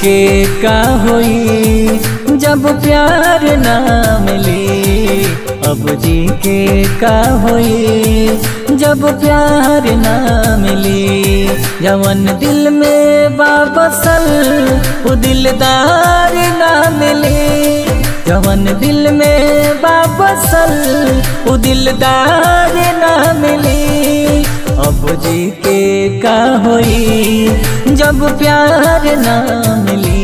के का होई जब प्यार ना मिली। अब जी के का होई जब प्यार ना मिली। जवन दिल में बसल वो दिलदार ना मिली। जवन दिल में बसल वो दिलदार ना मिली। अब जी के का होई जब प्यार ना मिली।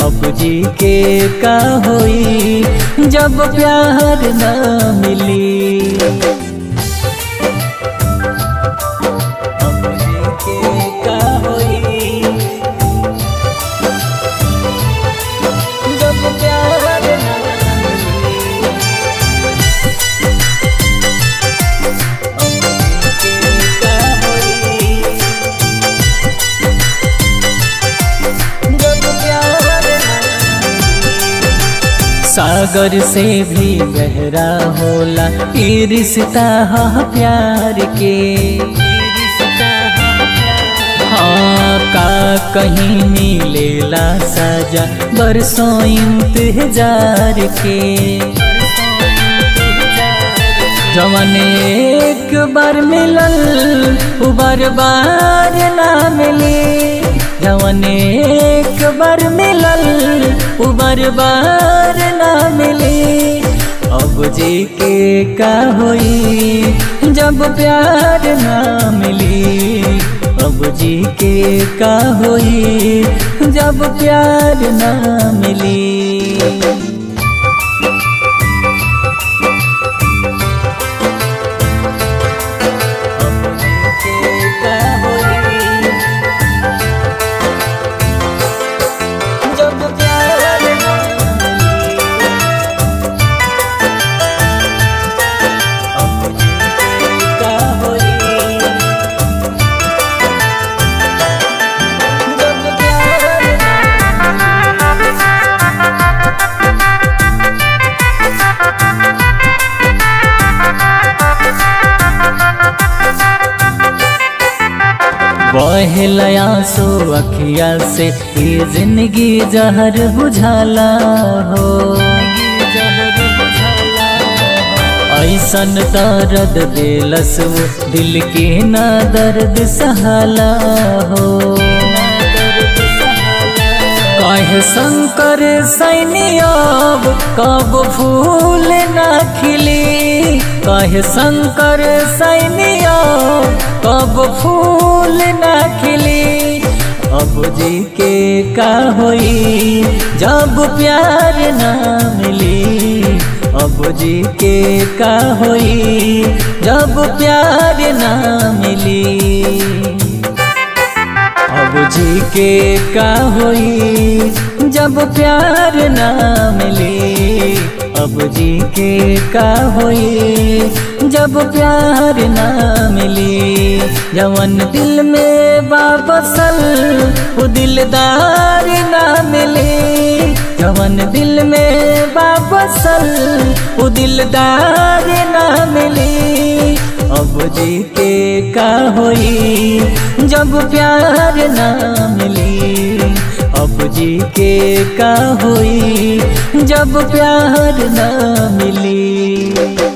अब जी के का होई जब प्यार ना मिली। अब जी के का होई जब प्यार ना मिली। सागर से भी गहरा होला ये रिश्ता है प्यार के। हाँ का कहीं मिलेला सजा बरसों इंतजार के। जवन एक बार मिलल वो बार बार ना मिली। जवन एक बार मिलल वो बार बार ना मिली। अब जी के का होई जब प्यार ना मिली। अब जी के का होई जब प्यार ना मिली। बहलया सो अखिया से ये जिंदगी जहर बुझाला हो। ऐसन दर्द दिलस दिल के ना दर्द सहाला हो। कहे शंकर सैनी अब कब फूल ना खिली। कहे शंकर सैनी अब कब फूल ना खिली। अब जी के का होई जब प्यार ना मिली। अब जी के का होई जब प्यार ना मिली। अब जी के का होई जब प्यार ना मिली। अब जी के का होई जब प्यार ना मिली। जवन दिल में बसल वो दिलदार ना मिली। जवन दिल में बसल वो दिलदार ना मिली। अब जी के का होई जब प्यार ना मिली। अब जी के का होई जब प्यार ना मिली।